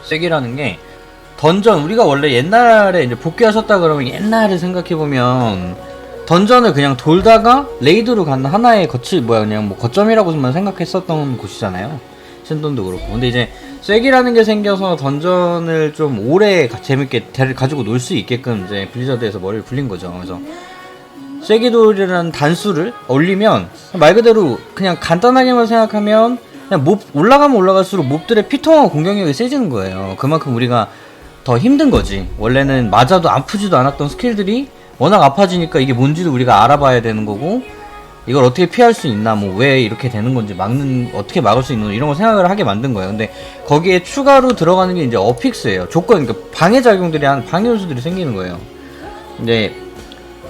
쐐기라는 게 던전, 우리가 원래 옛날에 이제 복귀하셨다 그러면 옛날에 생각해보면 던전을 그냥 돌다가 레이드로 가는 하나의 그냥 뭐 거점이라고만 생각했었던 곳이잖아요. 신돈도 그렇고. 근데 이제 쐐기라는 게 생겨서 던전을 좀 오래 재밌게 가지고 놀 수 있게끔 이제 블리자드에서 머리를 굴린 거죠. 그래서 쐐기돌이라는 단수를 올리면 말 그대로 그냥 간단하게만 생각하면 그냥 올라가면 올라갈수록 몹들의 피통하고 공격력이 세지는 거예요. 그만큼 우리가 더 힘든 거지. 원래는 맞아도 아프지도 않았던 스킬들이 워낙 아파지니까 이게 뭔지도 우리가 알아봐야 되는 거고, 이걸 어떻게 피할 수 있나, 뭐 왜 이렇게 되는 건지 어떻게 막을 수 있는 이런 거 생각을 하게 만든 거예요. 근데 거기에 추가로 들어가는 게 이제 어픽스예요. 그러니까 방해작용들이 방해 요소들이 생기는 거예요. 이제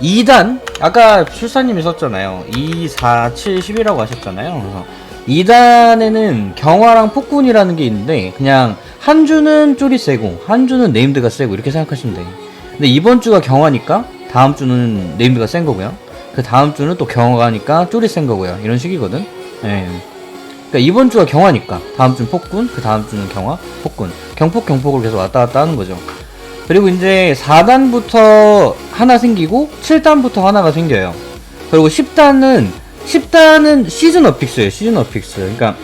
2단, 아까 출사님이 썼잖아요. 2, 4, 7, 10이라고 하셨잖아요. 그래서 2단에는 경화랑 폭군이라는 게 있는데, 그냥 한 주는 쫄이 세고 한 주는 네임드가 세고 이렇게 생각하시면 돼요. 근데 이번 주가 경화니까 다음 주는 네임드가 센 거고요. 그 다음 주는 또 경화가니까 쫄이 센 거고요. 이런 식이거든. 예. 그러니까 이번 주가 경화니까 다음 주는 폭군, 그 다음 주는 경화, 폭군, 경폭을 계속 왔다 갔다 하는 거죠. 그리고 이제 4단부터 하나 생기고 7단부터 하나가 생겨요. 그리고 10단은 시즌 어픽스예요. 시즌 어픽스. 그러니까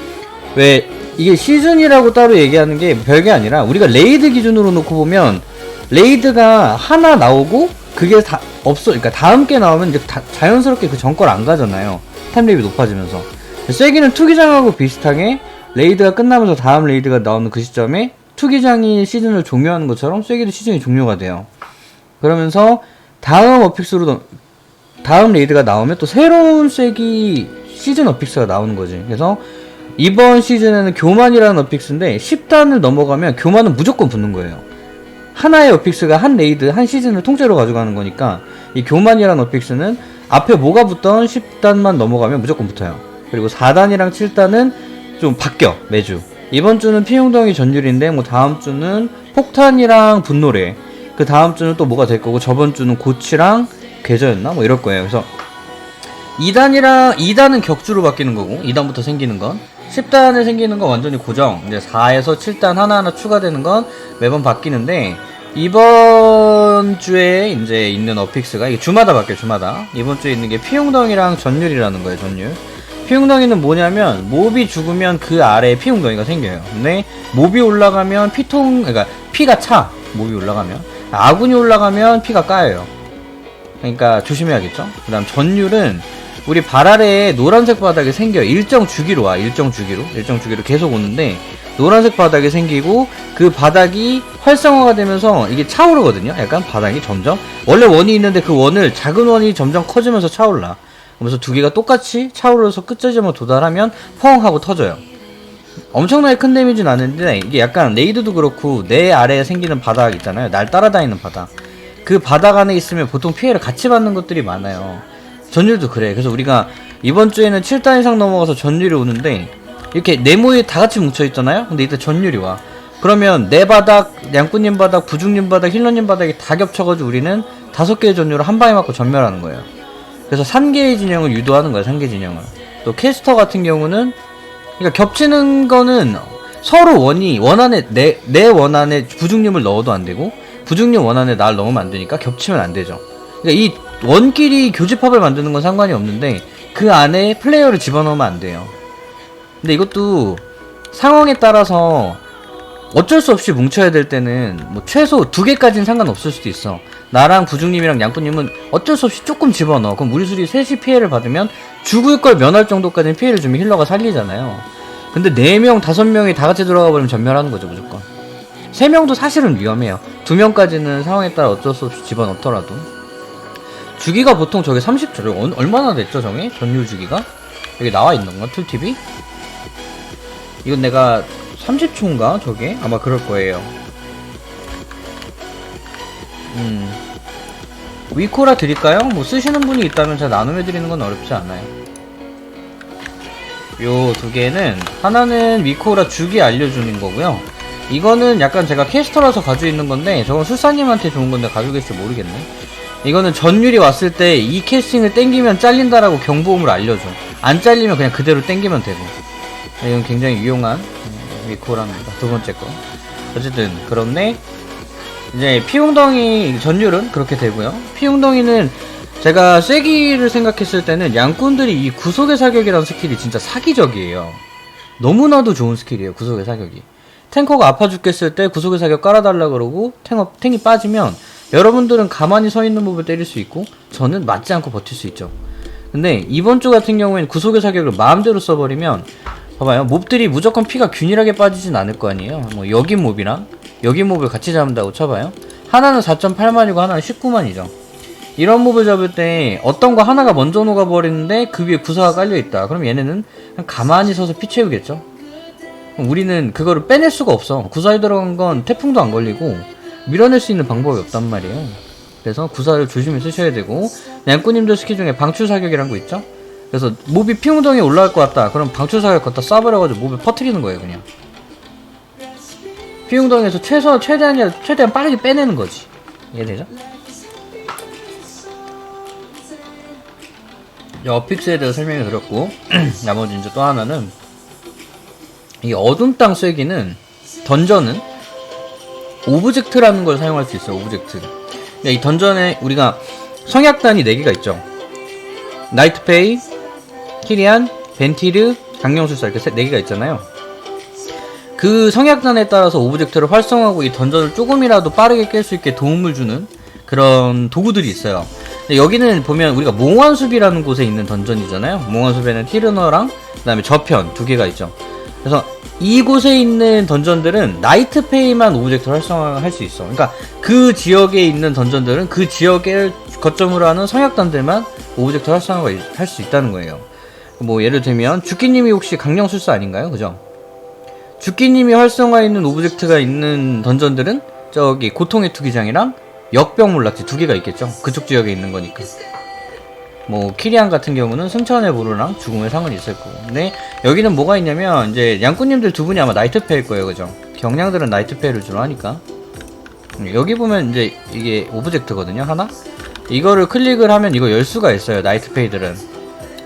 왜 이게 시즌이라고 따로 얘기하는 게 별게 아니라, 우리가 레이드 기준으로 놓고 보면 레이드가 하나 나오고 그게 다 없어. 그러니까 다음 게 나오면 이제 자연스럽게 그 전걸 안 가잖아요. 템랩이 높아지면서. 쐐기는 투기장하고 비슷하게 레이드가 끝나면서 다음 레이드가 나오는 그 시점에 투기장이 시즌을 종료하는 것처럼 쐐기도 시즌이 종료가 돼요. 그러면서 다음 레이드가 나오면 또 새로운 쐐기 시즌 어픽스가 나오는 거지. 그래서 이번 시즌에는 교만이라는 어픽스인데 10단을 넘어가면 교만은 무조건 붙는 거예요. 하나의 어픽스가 한 레이드, 한 시즌을 통째로 가져가는 거니까 이 교만이라는 어픽스는 앞에 뭐가 붙던 10단만 넘어가면 무조건 붙어요. 그리고 4단이랑 7단은 좀 바뀌어, 매주. 이번 주는 피용덩이 전율인데 뭐 다음 주는 폭탄이랑 분노래, 그 다음 주는 또 뭐가 될 거고, 저번 주는 고치랑 궤저였나? 뭐 이럴 거예요. 그래서 2단은 격주로 바뀌는 거고, 2단부터 생기는 건 10단에 생기는 건 완전히 고정. 이제 4에서 7단 하나하나 추가되는 건 매번 바뀌는데, 이번 주에 이제 있는 어픽스가 이게 주마다 바뀌어요. 주마다. 이번 주에 있는 게 피용덩이랑 전율이라는 거예요. 전율. 피용덩이는 뭐냐면 몹이 죽으면 그 아래에 피용덩이가 생겨요. 근데 몹이 올라가면 그러니까 피가 차. 몹이 올라가면 아군이 올라가면 피가 까여요. 그러니까 조심해야겠죠. 그 다음 전율은 우리 발 아래에 노란색 바닥이 생겨요. 일정 주기로 와. 일정 주기로 계속 오는데, 노란색 바닥이 생기고 그 바닥이 활성화가 되면서 이게 차오르거든요. 약간 바닥이 점점, 원래 원이 있는데 그 원을 작은 원이 점점 커지면서 차올라. 그래서 두 개가 똑같이 차오르면서 끝지점을 도달하면 펑 하고 터져요. 엄청나게 큰 데미지는 아닌데, 이게 약간 레이드도 그렇고 내 아래에 생기는 바닥 있잖아요. 날 따라다니는 바닥. 그 바닥 안에 있으면 보통 피해를 같이 받는 것들이 많아요. 전율도 그래. 그래서 우리가 이번 주에는 7단 이상 넘어가서 전율이 오는데, 이렇게 네모에 다 같이 뭉쳐있잖아요. 근데 이때 전율이 와. 그러면 내 바닥, 양꾼님 바닥, 부중님 바닥, 힐러님 바닥이 다 겹쳐가지고 우리는 5개의 전율을 한 방에 맞고 전멸하는 거예요. 그래서 3개의 진영을 유도하는 거예요. 3개 진영을. 또 캐스터 같은 경우는, 그러니까 겹치는 거는 서로 원 안에 내 원 안에 부중님을 넣어도 안 되고, 부중님 원 안에 날 넣으면 안 되니까 겹치면 안 되죠. 그러니까 이 원끼리 교집합을 만드는 건 상관이 없는데 그 안에 플레이어를 집어넣으면 안 돼요. 근데 이것도 상황에 따라서 어쩔 수 없이 뭉쳐야 될 때는 뭐 최소 2개까지는 상관없을 수도 있어. 나랑 부중님이랑 양꾼님은 어쩔 수 없이 조금 집어넣어. 그럼 우리 둘이 셋이 피해를 받으면 죽을 걸 면할 정도까지는 피해를 주면 힐러가 살리잖아요. 근데 4명, 5명이 다 같이 들어가 버리면 전멸하는 거죠, 무조건. 3명도 사실은 위험해요. 2명까지는 상황에 따라 어쩔 수 없이 집어넣더라도. 주기가 보통 저게 30초, 얼마나 됐죠, 정해? 전율 주기가? 여기 나와 있는 건가? 툴팁이? 이건 내가 30초인가? 저게? 아마 그럴 거예요. 위코라 드릴까요? 뭐 쓰시는 분이 있다면 제가 나눔해드리는 건 어렵지 않아요. 요 2개는, 하나는 위코라 주기 알려주는 거고요. 이거는 약간 제가 캐스터라서 가지고 있는 건데, 저건 술사님한테 좋은 건데 가지고 계실지 모르겠네. 이거는 전율이 왔을 때 이 캐스팅을 땡기면 잘린다라고 경보음을 알려줘. 안 잘리면 그냥 그대로 땡기면 되고. 이건 굉장히 유용한 위코라입니다. 2번째 거. 어쨌든 그런데 이제 피웅덩이 전율은 그렇게 되고요. 피웅덩이는 제가 쐐기를 생각했을 때는 양꾼들이 이 구속의 사격이라는 스킬이 진짜 사기적이에요. 너무나도 좋은 스킬이에요, 구속의 사격이. 탱커가 아파 죽겠을 때 구속의 사격 깔아달라 그러고 탱이 빠지면 여러분들은 가만히 서 있는 몹을 때릴 수 있고 저는 맞지 않고 버틸 수 있죠. 근데 이번 주 같은 경우에는 구속의 사격을 마음대로 써버리면 봐봐요, 몹들이 무조건 피가 균일하게 빠지진 않을 거 아니에요. 뭐 여기 몹이랑 여기 몹을 같이 잡는다고 쳐봐요. 하나는 4.8만이고 하나는 19만이죠. 이런 몹을 잡을 때 어떤 거 하나가 먼저 녹아버리는데 그 위에 구사가 깔려있다. 그럼 얘네는 그냥 가만히 서서 피 채우겠죠. 우리는 그거를 빼낼 수가 없어. 구사에 들어간 건 태풍도 안 걸리고 밀어낼 수 있는 방법이 없단 말이에요. 그래서 구사를 조심히 쓰셔야 되고, 양꾼님들 스킬 중에 방출사격이란 거 있죠? 그래서 몹이 피웅덩이에 올라갈 것 같다. 그럼 방출사격 걷다 쏴버려가지고 몹을 퍼뜨리는 거예요, 그냥. 피웅덩이에서 최대한 빠르게 빼내는 거지. 이해되죠? 어픽스에 대해서 설명을 드렸고 나머지 이제 또 하나는 이 어둠 땅 쐐기는 던전은 오브젝트라는 걸 사용할 수 있어요. 오브젝트. 이 던전에 우리가 성약단이 4개가 있죠. 나이트페이, 키리안, 벤티르, 강령술사 이렇게 4개가 있잖아요. 그 성약단에 따라서 오브젝트를 활성화하고 이 던전을 조금이라도 빠르게 깰 수 있게 도움을 주는 그런 도구들이 있어요. 근데 여기는 보면 우리가 몽환숲이라는 곳에 있는 던전이잖아요. 몽환숲에는 티르너랑 그 다음에 저편 2개가 있죠. 그래서 이곳에 있는 던전들은 나이트페이만 오브젝트를 활성화할 수 있어. 그러니까 그 지역에 있는 던전들은 그 지역을 거점으로 하는 성약단들만 오브젝트 활성화를 할 수 있다는 거예요. 뭐 예를 들면 주끼님이 혹시 강령술사 아닌가요? 그죠? 주끼님이 활성화해 있는 오브젝트가 있는 던전들은 저기 고통의 투기장이랑 역병몰락지 2개가 있겠죠. 그쪽 지역에 있는 거니까. 뭐 키리안 같은 경우는 승천의 보루랑 죽음의 상은 있을 거고. 근데 여기는 뭐가 있냐면 이제 양꾼님들 2분이 아마 나이트페일 거예요, 그죠? 경량들은 나이트페일을 주로 하니까. 여기 보면 이제 이게 오브젝트거든요, 하나. 이거를 클릭을 하면 이거 열 수가 있어요, 나이트페이들은.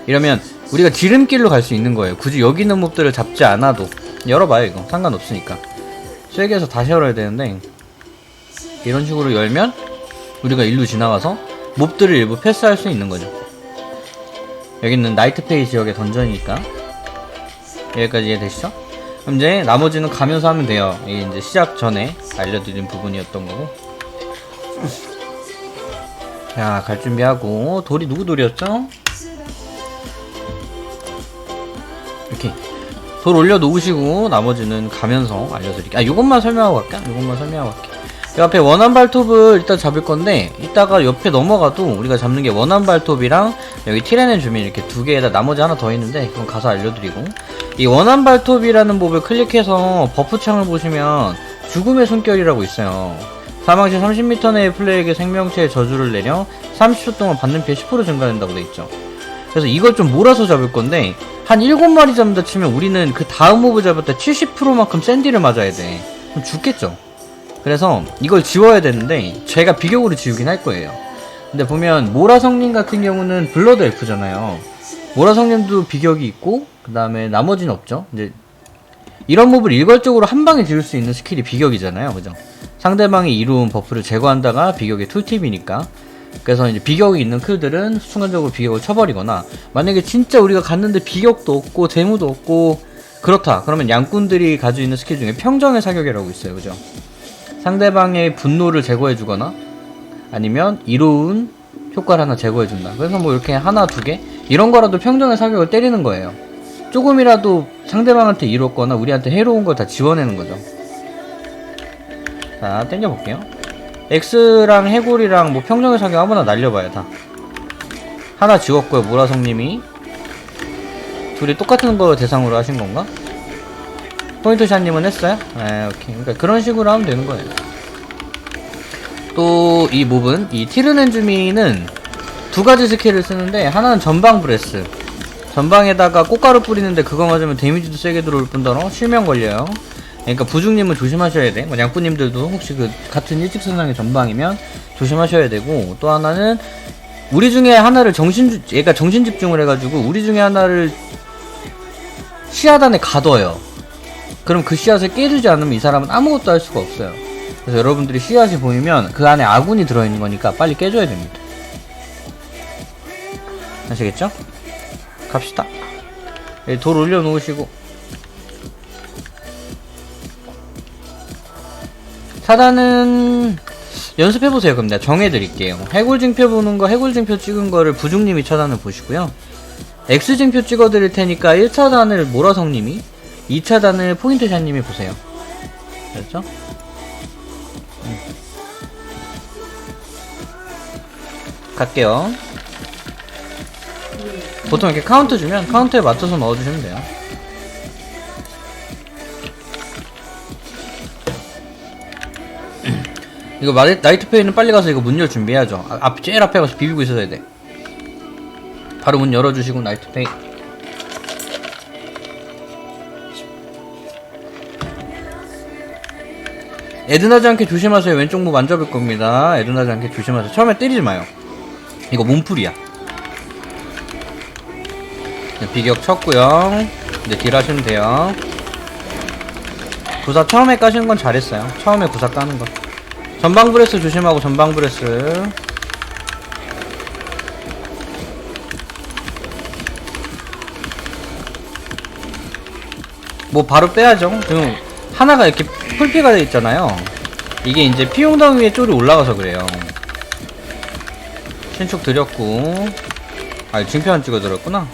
이러면 우리가 지름길로 갈 수 있는 거예요. 굳이 여기 있는 몹들을 잡지 않아도. 열어봐요, 이거 상관없으니까. 쐐기에서 다시 열어야 되는데 이런 식으로 열면 우리가 일로 지나가서 몹들을 일부 패스할 수 있는 거죠. 여기는 나이트페이 지역의 던전이니까. 여기까지 이해되시죠? 그럼 이제 나머지는 가면서 하면 돼요. 이게 이제 시작 전에 알려드린 부분이었던 거고. 자, 갈 준비하고. 돌이 누구 돌이었죠? 이렇게 돌 올려놓으시고 나머지는 가면서 알려드릴게요. 요것만 설명하고 갈까? 요것만 설명하고 갈게. 요 앞에 원한 발톱을 일단 잡을 건데 이따가 옆에 넘어가도 우리가 잡는 게 원한 발톱이랑 여기 티레넨 주민 이렇게 2개에다 나머지 하나 더 있는데 그건 가서 알려드리고, 이 원한 발톱이라는 몹을 클릭해서 버프창을 보시면 죽음의 손결이라고 있어요. 사망 시 30m 내의 플레이에게 생명체의 저주를 내려 30초 동안 받는 피해 10% 증가된다고 돼있죠. 그래서 이걸 좀 몰아서 잡을 건데 한 7마리 잡는다 치면 우리는 그 다음 모브 잡을 때 70%만큼 샌디를 맞아야 돼. 그럼 죽겠죠. 그래서 이걸 지워야 되는데 제가 비격으로 지우긴 할 거예요. 근데 보면 모라성님 같은 경우는 블러드 엘프잖아요. 모라성님도 비격이 있고 그 다음에 나머지는 없죠. 이제 이런 몹을 일괄적으로 한 방에 지울 수 있는 스킬이 비격이잖아요, 그죠? 상대방이 이로운 버프를 제거한다가 비격의 툴팁이니까. 그래서 이제 비격이 있는 킬들은 순간적으로 비격을 쳐버리거나, 만약에 진짜 우리가 갔는데 비격도 없고 데무도 없고 그렇다 그러면 양꾼들이 가지고 있는 스킬 중에 평정의 사격이라고 있어요, 그죠? 상대방의 분노를 제거해주거나 아니면 이로운 효과를 하나 제거해준다. 그래서 뭐 이렇게 하나 2개 이런 거라도 평정의 사격을 때리는 거예요. 조금이라도 상대방한테 이롭거나 우리한테 해로운 걸 다 지워내는 거죠. 자, 땡겨볼게요. X랑 해골이랑 뭐 평정의 사격 아무나 날려봐요. 다 하나 지웠고요. 모라성님이 둘이 똑같은 거 대상으로 하신 건가? 포인트샷님은 했어요? 아, 오케이. 그러니까 그런 식으로 하면 되는 거예요. 또 이 몹은 이 티르넨 주민은 2가지 스킬을 쓰는데, 하나는 전방 브레스. 전방에다가 꽃가루 뿌리는데 그거 맞으면 데미지도 세게 들어올 뿐더러 실명 걸려요. 그러니까 부중님은 조심하셔야 돼. 뭐 양꾼님들도 혹시 그 같은 일직선상의 전방이면 조심하셔야 되고, 또 하나는 우리 중에 하나를 얘가 정신 집중을 해가지고 우리 중에 하나를 시야단에 가둬요. 그럼 그 씨앗을 깨주지 않으면 이 사람은 아무것도 할 수가 없어요. 그래서 여러분들이 씨앗이 보이면 그 안에 아군이 들어있는 거니까 빨리 깨줘야 됩니다. 아시겠죠? 갑시다. 돌 올려놓으시고. 차단은 연습해보세요. 그럼 내가 정해드릴게요. 해골징표 보는 거, 해골징표 찍은 거를 부중님이 차단을 보시고요. X징표 찍어드릴 테니까 1차단을 모라성님이, 2차단을 포인트샷님이 보세요. 됐죠? 갈게요. 보통 이렇게 카운트 주면 카운트에 맞춰서 넣어주시면 돼요. 이거 나이트페이는 빨리 가서 이거 문 열 준비해야죠. 제일 앞에 가서 비비고 있어야 돼. 바로 문 열어주시고 나이트페이. 애드나지 않게 조심하세요. 왼쪽 목 만져볼 겁니다. 애드나지 않게 조심하세요. 처음에 때리지 마요. 이거 몸풀이야. 비격 쳤고요. 이제 딜 하시면 돼요. 구사 처음에 까시는 건 잘했어요. 처음에 구사 까는 거. 전방 브레스 조심하고 전방 브레스. 뭐 바로 빼야죠. 지금 하나가 이렇게 풀피가 돼 있잖아요. 이게 이제 피용당 위에 쫄이 올라가서 그래요. 신축 드렸고. 아, 증표 안 찍어드렸구나.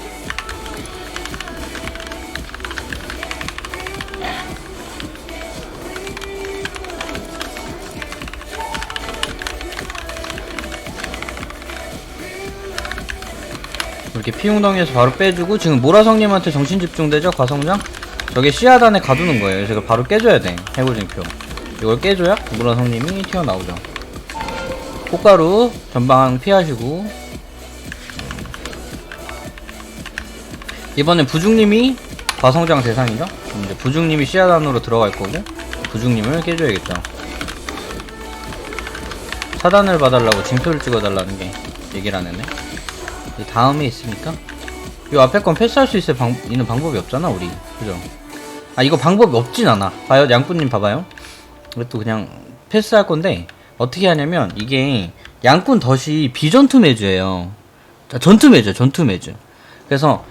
이렇게 피용덩이에서 바로 빼주고. 지금 모라성님한테 정신 집중되죠? 과성장? 저게 씨앗 안에 가두는 거예요. 그래서 이걸 바로 깨줘야 돼. 해골징표. 이걸 깨줘야 모라성님이 튀어나오죠. 꽃가루 전방 피하시고. 이번엔 부중님이 과성장 대상이죠? 이제 부중님이 씨앗 안으로 들어갈 거고 부중님을 깨줘야겠죠. 차단을 봐달라고 징표를 찍어달라는 게 얘기를 안 했네. 이 다음에 있으니까 이 앞에 건 패스할 수 있는 방법이 없잖아 우리. 그죠? 아, 이거 방법이 없진 않아. 봐요, 양꾼님 봐봐요. 이것도 그냥 패스할 건데 어떻게 하냐면 이게 양꾼 덫이 비전투 매주예요. 전투 매주, 전투 매주. 그래서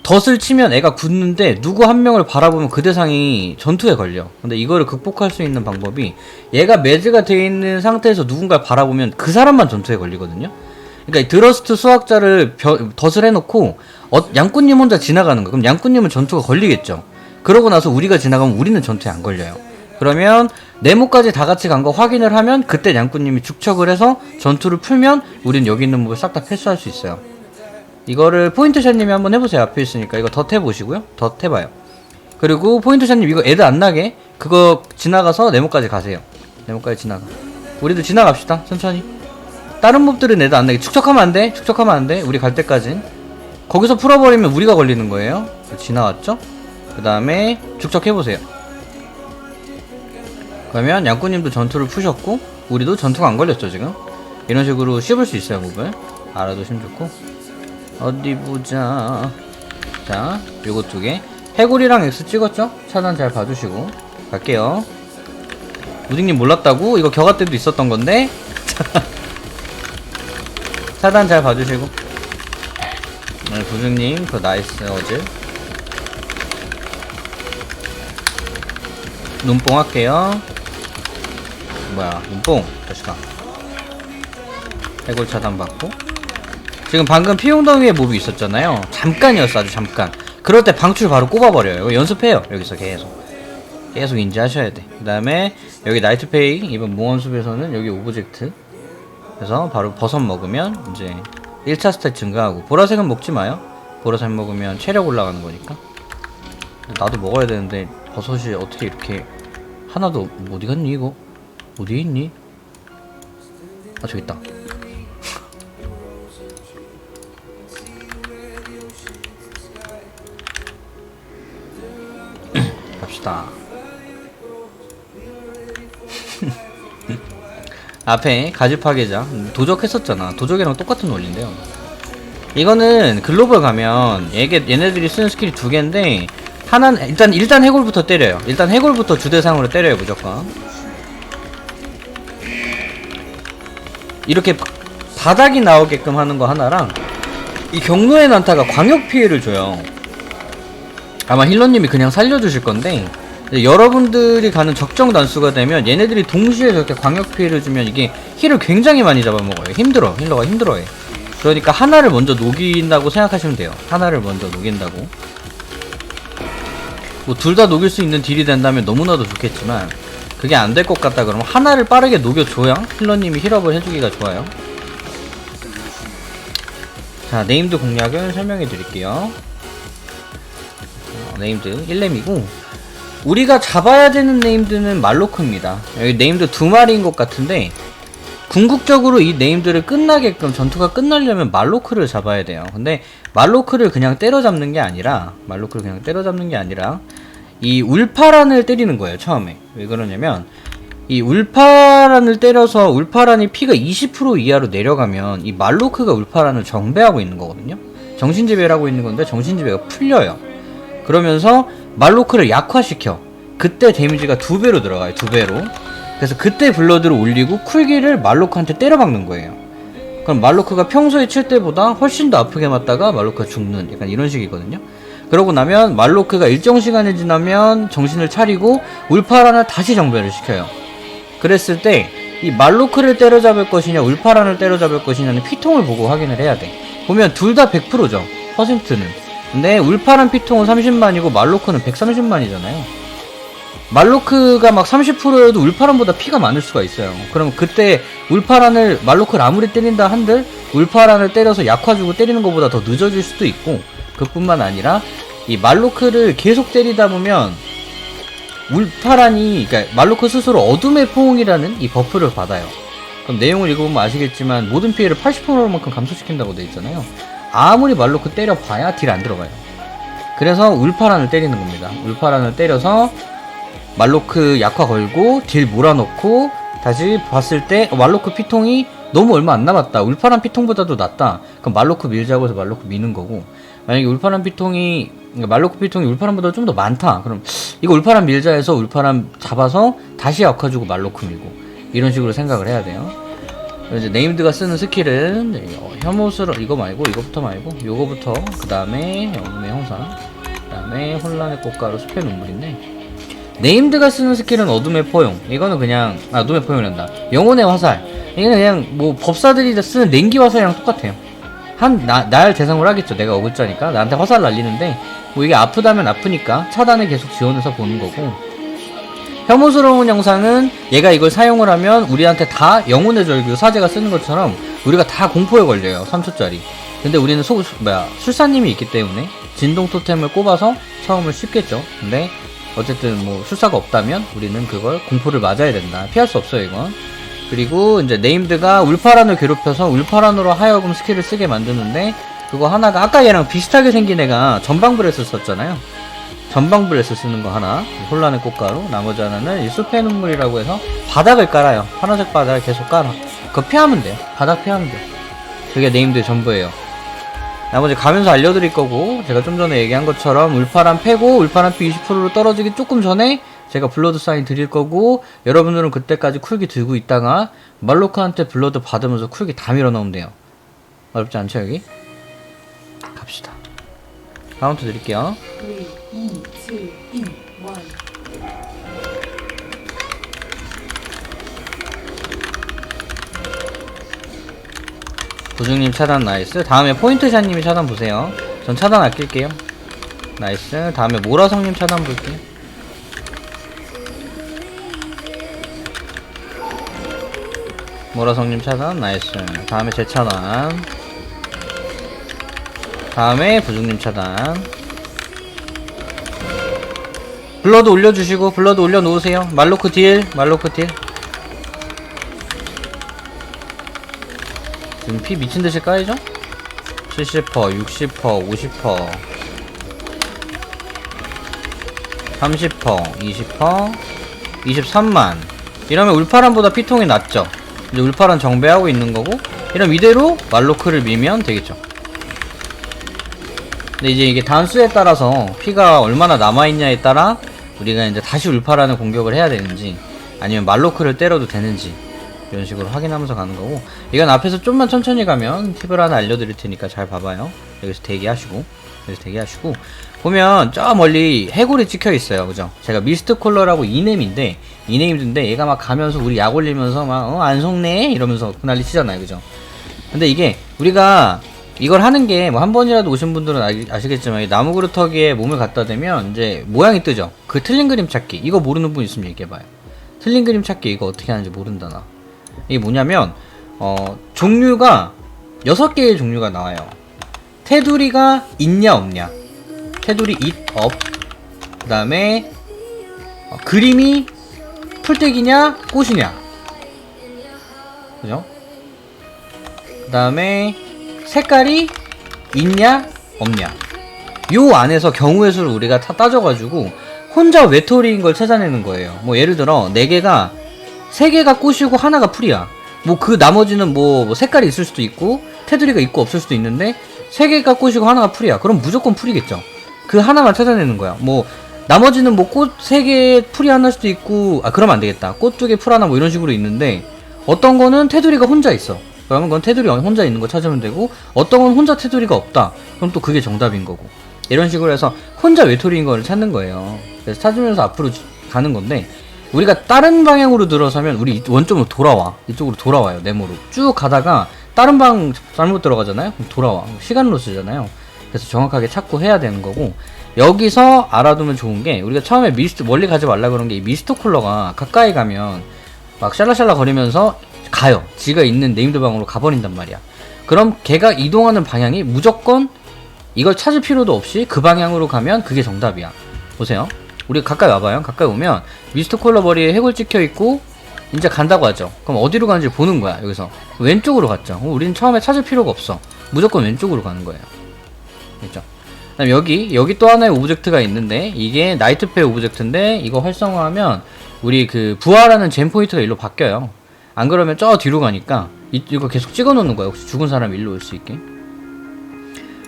덫을 치면 애가 굳는데 누구 한 명을 바라보면 그 대상이 전투에 걸려. 근데 이거를 극복할 수 있는 방법이 얘가 매즈가 되어 있는 상태에서 누군가를 바라보면 그 사람만 전투에 걸리거든요. 그러니까 드러스트 수학자를 덫을 해놓고 양꾼님 혼자 지나가는 거. 그럼 양꾼님은 전투가 걸리겠죠. 그러고 나서 우리가 지나가면 우리는 전투에 안 걸려요. 그러면 네모까지 다 같이 간 거 확인을 하면 그때 양꾼님이 축척을 해서 전투를 풀면 우리는 여기 있는 몹을 싹 다 패스할 수 있어요. 이거를 포인트샷님이 한번 해보세요. 앞에 있으니까 이거 덫 해보시고요. 덫 해봐요. 그리고 포인트샷님 이거 애들 안 나게 그거 지나가서 네모까지 가세요. 네모까지 지나가. 우리도 지나갑시다. 천천히. 다른 몹들은 애들 안 나게. 축척하면 안 돼. 축척하면 안 돼. 우리 갈 때까진. 거기서 풀어버리면 우리가 걸리는 거예요. 지나왔죠? 그 다음에 축척해보세요. 그러면 양꾼님도 전투를 푸셨고 우리도 전투가 안 걸렸죠 지금. 이런 식으로 씹을 수 있어요 몹을. 알아두시면 좋고. 어디 보자. 자, 요거 두 개. 해골이랑 X 찍었죠? 차단 잘 봐주시고 갈게요. 우딩님 몰랐다고? 이거 겨가 때도 있었던 건데. 차단 잘 봐주시고. 부중님 그 나이스 어즈. 눈뽕 할게요. 뭐야 눈뽕 자식아. 해골 차단 받고. 지금 방금 피용덩이에 몹이 있었잖아요. 잠깐이었어. 아주 잠깐. 그럴 때 방출 바로 꼽아버려요. 이거 연습해요. 여기서 계속 인지하셔야 돼. 그 다음에 여기 나이트페이 이번 몽원숲에서는 여기 오브젝트 그래서 바로 버섯 먹으면 이제 1차 스탯 증가하고. 보라색은 먹지 마요. 보라색 먹으면 체력 올라가는 거니까. 나도 먹어야 되는데 버섯이 어떻게 이렇게 하나도. 어디 갔니 이거? 어디에 있니? 아 저기 있다. 갑시다. 앞에 가지 파괴자 도적했었잖아. 도적이랑 똑같은 원리인데요. 이거는 글로벌 가면 얘네들이 쓰는 스킬이 두 개인데 하나는 일단 해골부터 때려요. 일단 해골부터 주대상으로 때려요 무조건. 이렇게 바닥이 나오게끔 하는 거 하나랑 이 경로의 난타가 광역 피해를 줘요. 아마 힐러님이 그냥 살려주실 건데 여러분들이 가는 적정 단수가 되면 얘네들이 동시에 저렇게 광역 피해를 주면 이게 힐을 굉장히 많이 잡아먹어요. 힘들어. 힐러가 힘들어해. 그러니까 하나를 먼저 녹인다고 생각하시면 돼요. 하나를 먼저 녹인다고. 뭐 둘 다 녹일 수 있는 딜이 된다면 너무나도 좋겠지만 그게 안 될 것 같다 그러면 하나를 빠르게 녹여줘야 힐러님이 힐업을 해주기가 좋아요. 자, 네임드 공략을 설명해 드릴게요. 네임드 1렘이고 우리가 잡아야 되는 네임드는 말로크입니다. 여기 네임드 2마리인 것 같은데 궁극적으로 이 네임드를 끝나게끔 전투가 끝나려면 말로크를 잡아야 돼요. 근데 말로크를 그냥 때려잡는 게 아니라 이 울파란을 때리는 거예요. 처음에 왜 그러냐면 이 울파란을 때려서 울파란이 피가 20% 이하로 내려가면 이 말로크가 울파란을 정배하고 있는 거거든요. 정신지배를 하고 있는 건데 정신지배가 풀려요. 그러면서 말로크를 약화시켜. 그때 데미지가 2배로 들어가요. 2배로. 그래서 그때 블러드를 올리고 쿨기를 말로크한테 때려박는 거예요. 그럼 말로크가 평소에 칠 때보다 훨씬 더 아프게 맞다가 말로크가 죽는 약간 이런 식이거든요. 그러고 나면 말로크가 일정 시간이 지나면 정신을 차리고 울파란을 다시 정배를 시켜요. 그랬을 때 이 말로크를 때려잡을 것이냐 울파란을 때려잡을 것이냐는 피통을 보고 확인을 해야 돼. 보면 둘 다 100%죠. 퍼센트는. 근데 울파란 피통은 30만이고 말로크는 130만이잖아요. 말로크가 막 30%여도 울파란보다 피가 많을 수가 있어요. 그럼 그때 울파란을 말로크를 아무리 때린다 한들 울파란을 때려서 약화 주고 때리는 것보다 더 늦어질 수도 있고 그뿐만 아니라 이 말로크를 계속 때리다 보면 울파란이 그러니까 말로크 스스로 어둠의 포옹이라는 이 버프를 받아요. 그럼 내용을 읽어보면 아시겠지만 모든 피해를 80%만큼 감소시킨다고 되어 있잖아요. 아무리 말로크 때려봐야 딜 안 들어가요. 그래서 울파란을 때리는 겁니다. 울파란을 때려서 말로크 약화 걸고 딜 몰아넣고 다시 봤을 때 말로크 피통이 너무 얼마 안 남았다. 울파란 피통보다도 낫다. 그럼 말로크 밀자고 해서 말로크 미는 거고 만약에 울파란 피통이 그러니까 말로크 피통이 울파란보다 좀 더 많다. 그럼 이거 울파란 밀자 해서 울파란 잡아서 다시 약화 주고 말로크 밀고 이런 식으로 생각을 해야 돼요. 이제 네임드가 쓰는 스킬은 혐오스러 이거 말고 이거부터 말고 요거부터 그 다음에 어둠의 형상 그 다음에 혼란의 꽃가루 숲의 눈물인데 네임드가 쓰는 스킬은 어둠의 포용. 이거는 그냥 어둠의 포용이란다. 영혼의 화살. 이거는 그냥 뭐 법사들이 쓰는 냉기 화살이랑 똑같아요. 날 대상으로 하겠죠. 내가 어글자니까 나한테 화살 날리는데 뭐 이게 아프다면 아프니까 차단을 계속 지원해서 보는 거고 혐오스러운 영상은 얘가 이걸 사용을 하면 우리한테 다 영혼의 절규 사제가 쓰는 것처럼 우리가 다 공포에 걸려요. 3초짜리. 근데 우리는 술사님이 있기 때문에 진동 토템을 꼽아서 처음을 쉽겠죠. 근데 어쨌든 뭐 술사가 없다면 우리는 그걸 공포를 맞아야 된다. 피할 수 없어요 이건. 그리고 이제 네임드가 울파란을 괴롭혀서 울파란으로 하여금 스킬을 쓰게 만드는데 그거 하나가 아까 얘랑 비슷하게 생긴 애가 전방브레스 썼잖아요. 전방브레스 쓰는 거 하나 혼란의 꽃가루 나머지 하나는 이 숲의 눈물이라고 해서 바닥을 깔아요. 파란색 바닥을 계속 깔아. 그거 피하면 돼요. 바닥 피하면 돼요. 그게 네임드의 전부예요. 나머지 가면서 알려드릴 거고 제가 좀 전에 얘기한 것처럼 울파란 패고 울파란 피 20%로 떨어지기 조금 전에 제가 블러드 사인 드릴 거고 여러분들은 그때까지 쿨기 들고 있다가 말로크한테 블러드 받으면서 쿨기 다 밀어넣으면 돼요. 어렵지 않죠 여기? 갑시다. 카운트 드릴게요. 3, 2, 2, 1. 도중님 차단 나이스. 다음에 포인트샷님이 차단 보세요. 전 차단 아낄게요. 나이스. 다음에 모라성님 차단 볼게요. 모라성님 차단 나이스. 다음에 제 차단. 다음에 부중님 차단. 블러드 올려주시고 블러드 올려놓으세요. 말로크 딜. 지금 피 미친듯이 까이죠? 70%, 60%, 50%, 30%, 20%, 23만. 이러면 울파란보다 피통이 낮죠? 이제 울파란 정배하고 있는 거고, 이러면 이대로 말로크를 밀면 되겠죠. 근데 이제 이게 단수에 따라서 피가 얼마나 남아있냐에 따라 우리가 이제 다시 울파라는 공격을 해야 되는지 아니면 말로크를 때려도 되는지 이런 식으로 확인하면서 가는 거고, 이건 앞에서 좀만 천천히 가면 팁을 하나 알려드릴 테니까 잘 봐봐요. 여기서 대기하시고 보면 저 멀리 해골이 찍혀 있어요. 그죠? 제가 미스트 콜러라고 이네임인데 얘가 막 가면서 우리 약 올리면서 막 안 속네 이러면서 난리 치잖아요. 그죠? 근데 이게 우리가 이걸 하는 게 뭐 한 번이라도 오신 분들은 아시겠지만 이 나무 그루터기에 몸을 갖다 대면 이제 모양이 뜨죠. 그 틀린 그림 찾기, 이거 모르는 분 있으면 얘기해봐요. 틀린 그림 찾기 이거 어떻게 하는지 모른다 나. 이게 뭐냐면 종류가 6개의 종류가 나와요. 테두리가 있냐 없냐, 테두리 it up, 그 다음에 그림이 풀떼기냐 꽃이냐, 그죠? 그 다음에 색깔이 있냐 없냐, 요 안에서 경우의 수를 우리가 다 따져가지고 혼자 외톨이인 걸 찾아내는 거예요. 뭐 예를 들어 4개가 3개가 꽃이고 하나가 풀이야. 뭐 그 나머지는 뭐 색깔이 있을 수도 있고 테두리가 있고 없을 수도 있는데 3개가 꽃이고 하나가 풀이야. 그럼 무조건 풀이겠죠. 그 하나만 찾아내는 거야. 뭐 나머지는 뭐 꽃 3개 풀이 하나일 수도 있고, 그러면 안 되겠다. 꽃 2개 풀 하나 뭐 이런 식으로 있는데, 어떤 거는 테두리가 혼자 있어. 그러면 그건 테두리 혼자 있는 거 찾으면 되고, 어떤 건 혼자 테두리가 없다. 그럼 또 그게 정답인 거고. 이런 식으로 해서 혼자 외톨이인 거를 찾는 거예요. 그래서 찾으면서 앞으로 가는 건데, 우리가 다른 방향으로 들어서면 우리 원점으로 돌아와. 이쪽으로 돌아와요. 네모로 쭉 가다가 다른 방 잘못 들어가잖아요. 그럼 돌아와. 시간 로스잖아요. 그래서 정확하게 찾고 해야 되는 거고, 여기서 알아두면 좋은 게, 우리가 처음에 멀리 가지 말라 그런 게, 이 미스터 쿨러가 가까이 가면 막 샬라샬라 거리면서 가요. 지가 있는 네임드 방으로 가버린단 말이야. 그럼 걔가 이동하는 방향이 무조건 이걸 찾을 필요도 없이 그 방향으로 가면 그게 정답이야. 보세요. 우리 가까이 와봐요. 가까이 오면 미스터 콜러 머리에 해골 찍혀 있고 이제 간다고 하죠. 그럼 어디로 가는지 보는 거야. 여기서 왼쪽으로 갔죠. 우린 처음에 찾을 필요가 없어. 무조건 왼쪽으로 가는 거예요. 됐죠? 그다음 여기 또 하나의 오브젝트가 있는데, 이게 나이트페 오브젝트인데, 이거 활성화하면 우리 그 부활하는 젠 포인트가 일로 바뀌어요. 안 그러면 저 뒤로 가니까 이거 계속 찍어 놓는 거예요. 혹시 죽은 사람 일로 올 수 있게.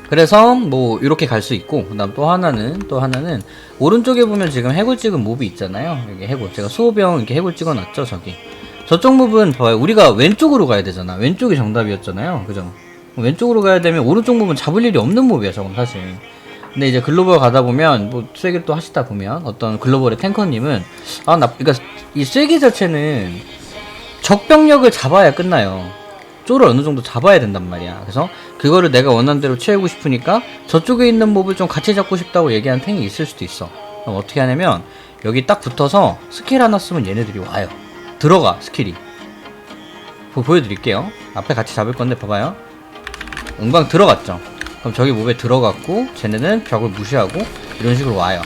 그래서 뭐 이렇게 갈 수 있고, 그다음 또 하나는 오른쪽에 보면 지금 해골 찍은 몹이 있잖아요. 여기 해골, 제가 수호병 이렇게 해골 찍어 놨죠. 저쪽 몹은 봐요. 우리가 왼쪽으로 가야 되잖아. 왼쪽이 정답이었잖아요. 그죠? 왼쪽으로 가야 되면 오른쪽 몹은 잡을 일이 없는 몹이야, 저건 사실. 근데 이제 글로벌 가다 보면 뭐 쐐기를 또 하시다 보면 어떤 글로벌의 탱커님은 그러니까 이 쐐기 자체는 적병력을 잡아야 끝나요. 쪼를 어느 정도 잡아야 된단 말이야. 그래서 그거를 내가 원하는 대로 채우고 싶으니까 저쪽에 있는 몹을 좀 같이 잡고 싶다고 얘기하는 탱이 있을 수도 있어. 그럼 어떻게 하냐면 여기 딱 붙어서 스킬 하나 쓰면 얘네들이 와요. 들어가 스킬이. 보여드릴게요. 앞에 같이 잡을 건데 봐봐요. 은방 들어갔죠. 그럼 저기 몹에 들어갔고 쟤네는 벽을 무시하고 이런 식으로 와요.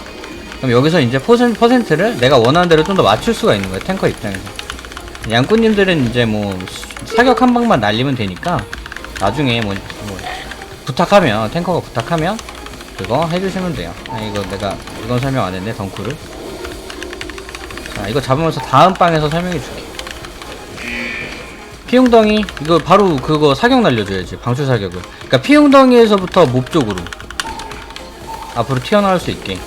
그럼 여기서 이제 퍼센트를 내가 원하는 대로 좀 더 맞출 수가 있는 거예요. 탱커 입장에서. 양꾼님들은 이제 뭐 사격 한 방만 날리면 되니까 나중에 뭐 부탁하면, 탱커가 부탁하면 그거 해주시면 돼요. 이건 설명 안 했네. 덩크를. 자, 이거 잡으면서 다음 방에서 설명해 줄게. 피웅덩이, 이거 바로 그거 사격 날려줘야지. 방출 사격을. 그러니까 피웅덩이에서부터 몹 쪽으로 앞으로 튀어나올 수 있게.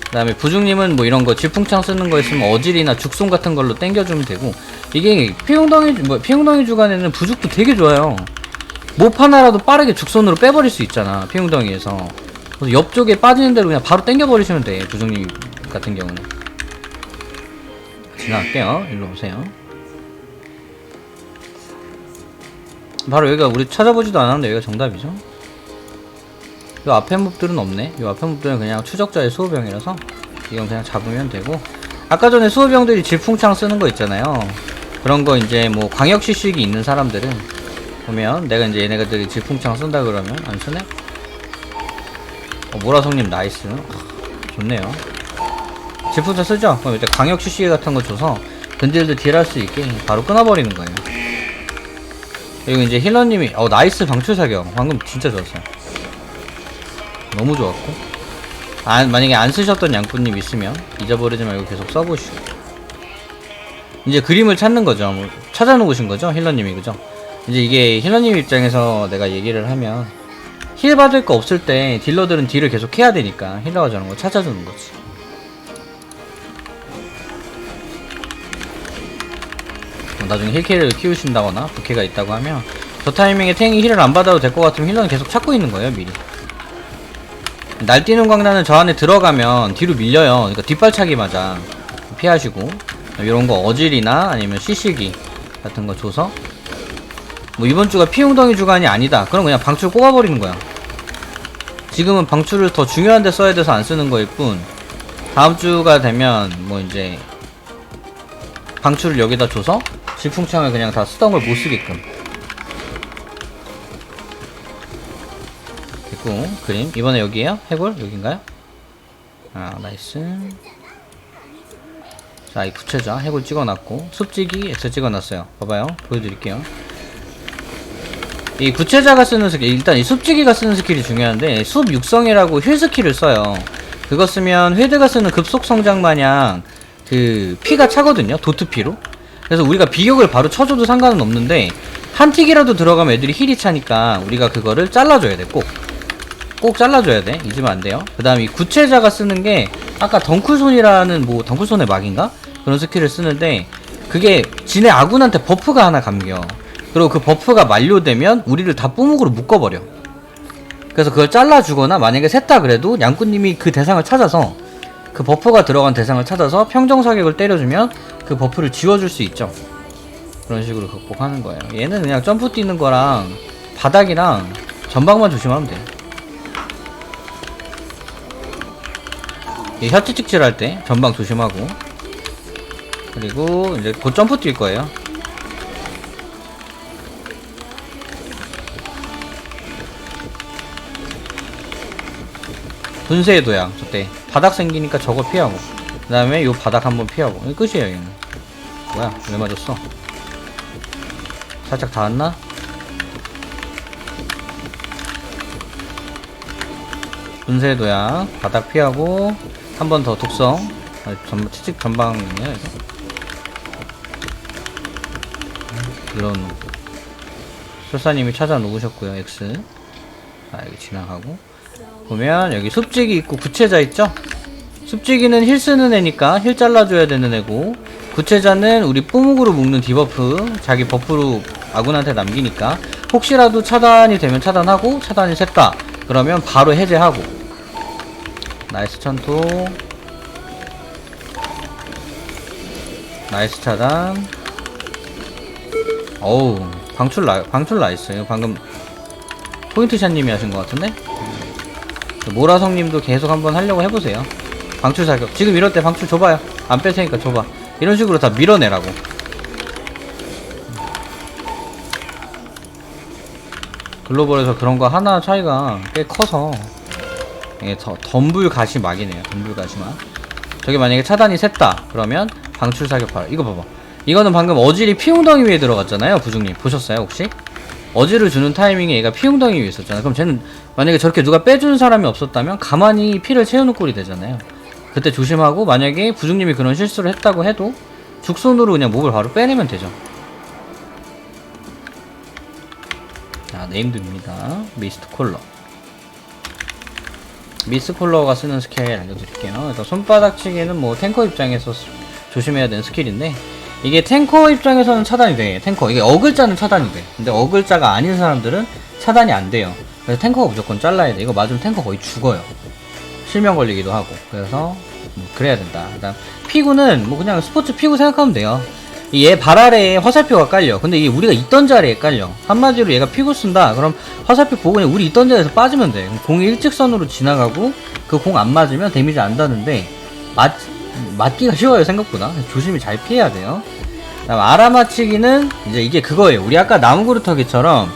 그 다음에 부중님은 뭐 이런 거 질풍창 쓰는 거 있으면 어질이나 죽송 같은 걸로 땡겨주면 되고, 이게 피웅덩이 주간에는 부죽도 되게 좋아요. 몹 하나라도 빠르게 죽손으로 빼버릴 수 있잖아, 피웅덩이에서. 그래서 옆쪽에 빠지는 대로 그냥 바로 땡겨버리시면 돼, 부중님 같은 경우는. 지나갈게요. 일로 오세요. 바로 여기가 우리 찾아보지도 않았는데 여기가 정답이죠. 요 앞에 몹들은 없네. 요 앞에 몹들은 그냥 추적자의 수호병이라서 이건 그냥 잡으면 되고, 아까 전에 수호병들이 질풍창 쓰는 거 있잖아요. 그런 거 이제 뭐 광역 시식이 있는 사람들은 보면, 내가 이제 얘네들이 질풍창 쓴다 그러면 안 쓰네? 모라성님 나이스. 좋네요. 질풍창 쓰죠? 그럼 이제 광역 시식 같은 거 줘서 근딜들 딜할 수 있게 바로 끊어버리는 거예요. 그리고 이제 힐러님이 나이스 방출 사격. 방금 진짜 좋았어요. 너무 좋았고, 만약에 안 쓰셨던 양꾼님 있으면 잊어버리지 말고 계속 써보시고. 이제 그림을 찾는 거죠. 뭐 찾아놓으신 거죠, 힐러님이. 그죠? 이제 이게 힐러님 입장에서 내가 얘기를 하면, 힐 받을 거 없을 때 딜러들은 딜을 계속 해야 되니까 힐러가 저런 거 찾아주는 거지. 나중에 힐캐를 키우신다거나 부캐가 있다고 하면 저 타이밍에 탱이 힐을 안 받아도 될 것 같으면 힐러는 계속 찾고 있는 거예요, 미리. 날뛰는 광란은 저 안에 들어가면 뒤로 밀려요. 그러니까 뒷발차기 맞아. 피하시고 이런 거 어질이나 아니면 시시기 같은 거 줘서 뭐 이번 주가 피웅덩이 주간이 아니다. 그럼 그냥 방출 꼽아버리는 거야. 지금은 방출을 더 중요한 데 써야 돼서 안 쓰는 거일 뿐, 다음 주가 되면 뭐 이제 방출을 여기다 줘서 질풍창을 그냥 다 쓰던 걸 못 쓰게끔. 됐고, 그림. 이번에 여기에요? 해골? 여긴가요? 아, 나이스. 자, 이 구체자. 해골 찍어놨고, 숲지기 X 찍어놨어요. 봐봐요. 보여드릴게요. 이 구체자가 쓰는 스킬, 일단 이 숲지기가 쓰는 스킬이 중요한데, 숲 육성이라고 힐 스킬을 써요. 그거 쓰면 회드가 쓰는 급속 성장 마냥 그 피가 차거든요. 도트피로. 그래서 우리가 비격을 바로 쳐줘도 상관은 없는데 한 틱이라도 들어가면 애들이 힐이 차니까 우리가 그거를 잘라줘야 돼. 꼭 잘라줘야 돼. 잊으면 안 돼요. 그 다음 이 구체자가 쓰는 게 아까 덩쿨손이라는 뭐 덩쿨손의 막인가? 그런 스킬을 쓰는데 그게 지네 아군한테 버프가 하나 감겨. 그리고 그 버프가 만료되면 우리를 다 뿌묵으로 묶어버려. 그래서 그걸 잘라주거나 만약에 셌다 그래도 양꾼님이 그 대상을 찾아서 그 버프가 들어간 대상을 찾아서 평정사격을 때려주면 그 버프를 지워줄 수 있죠. 그런 식으로 극복하는 거예요. 얘는 그냥 점프 뛰는 거랑 바닥이랑 전방만 조심하면 돼. 혀치 찍질 할 때 전방 조심하고, 그리고 이제 곧 점프 뛸 거예요. 분쇄의 도약 저때 바닥 생기니까 저거 피하고, 그 다음에 요 바닥 한번 피하고. 끝이에요. 얘는 뭐야, 왜 맞았어? 살짝 닿았나? 분쇄의 도약 바닥 피하고 한 번 더 독성. 채찍 전방이네요. 이거 이런 술사님이 찾아 놓으셨고요. X. 자, 여기 지나가고 보면 여기 숲지기 있고 구체자 있죠? 숲지기는 힐 쓰는 애니까 힐 잘라줘야 되는 애고, 구체자는 우리 뽀목으로 묶는 디버프 자기 버프로 아군한테 남기니까 혹시라도 차단이 되면 차단하고, 차단이 샜다 그러면 바로 해제하고. 나이스 천토. 나이스 차단. 어우, 방출 나이스. 방금 포인트샷님이 하신 것 같은데? 모라성님도 계속 한번 하려고 해보세요. 방출 사격. 지금 이럴 때 방출 줘봐요. 안 뺄테니까 줘봐. 이런 식으로 다 밀어내라고. 글로벌에서 그런 거 하나 차이가 꽤 커서 이게 덤불가시 막이네요. 덤불가시 막. 저게 만약에 차단이 샜다 그러면 방출 사격 봐라. 이거 봐봐. 이거는 방금 어질이 피웅덩이 위에 들어갔잖아요. 부중님 보셨어요 혹시? 어질을 주는 타이밍에 얘가 피웅덩이 위에 있었잖아. 그럼 쟤는 만약에 저렇게 누가 빼주는 사람이 없었다면 가만히 피를 채우는 꼴이 되잖아요. 그때 조심하고, 만약에 부중님이 그런 실수를 했다고 해도 죽손으로 그냥 몹을 바로 빼내면 되죠. 자, 네임드입니다. 미스트 콜러. 미스트 콜러가 쓰는 스킬 알려드릴게요. 일단 손바닥치기는 뭐 탱커 입장에서 조심해야 되는 스킬인데, 이게 탱커 입장에서는 차단이 돼. 탱커 이게 어글자는 차단이 돼. 근데 어글자가 아닌 사람들은 차단이 안 돼요. 그래서 탱커가 무조건 잘라야 돼. 이거 맞으면 탱커 거의 죽어요. 실명 걸리기도 하고. 그래서 뭐 그래야 된다. 일단 피구는 뭐 그냥 스포츠 피구 생각하면 돼요. 얘 발 아래에 화살표가 깔려. 근데 이게 우리가 있던 자리에 깔려. 한마디로 얘가 피구 쓴다 그럼 화살표 보고 그냥 우리 있던 자리에서 빠지면 돼. 공이 일직선으로 지나가고 그 공 안 맞으면 데미지 안 다는데 맞기가 쉬워요. 생각보다. 조심히 잘 피해야 돼요. 그다음 아라마치기는 이제 이게 그거예요. 우리 아까 나무그루터기처럼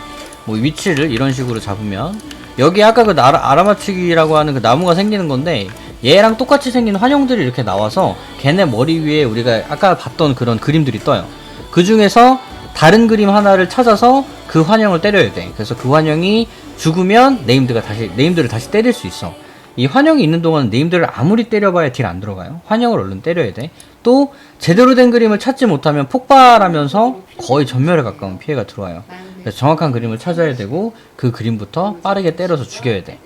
뭐 위치를 이런 식으로 잡으면 여기 아까 그 아라마치기라고 하는 그 나무가 생기는 건데, 얘랑 똑같이 생긴 환영들이 이렇게 나와서 걔네 머리 위에 우리가 아까 봤던 그런 그림들이 떠요. 그 중에서 다른 그림 하나를 찾아서 그 환영을 때려야 돼. 그래서 그 환영이 죽으면 네임드를 다시 때릴 수 있어. 이 환영이 있는 동안 네임드를 아무리 때려봐야 딜 안 들어가요. 환영을 얼른 때려야 돼. 또 제대로 된 그림을 찾지 못하면 폭발하면서 거의 전멸에 가까운 피해가 들어와요. 그래서 정확한 그림을 찾아야 되고 그 그림부터 빠르게 때려서 죽여야 돼.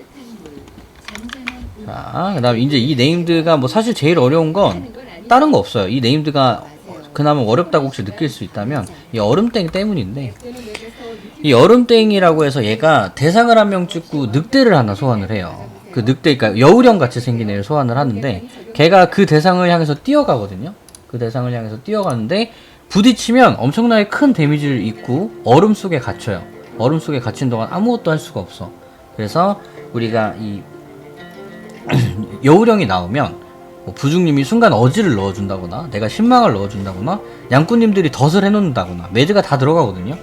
자, 그 다음에 이제 이 네임드가 뭐 사실 제일 어려운 건 다른 거 없어요. 이 네임드가 그나마 어렵다고 혹시 느낄 수 있다면 이 얼음땡 때문인데, 이 얼음땡이라고 해서 얘가 대상을 한 명 찍고 늑대를 하나 소환을 해요. 그 늑대, 그러니까 여우령 같이 생긴 애를 소환을 하는데, 걔가 그 대상을 향해서 뛰어가거든요. 그 대상을 향해서 뛰어가는데 부딪히면 엄청나게 큰 데미지를 입고 얼음 속에 갇혀요. 얼음 속에 갇힌 동안 아무것도 할 수가 없어. 그래서 우리가 이 여우령이 나오면 뭐 부중님이 순간 어지를 넣어준다거나 내가 신망을 넣어준다거나 양꾼님들이 덫을 해놓는다거나 매즈가 다 들어가거든요.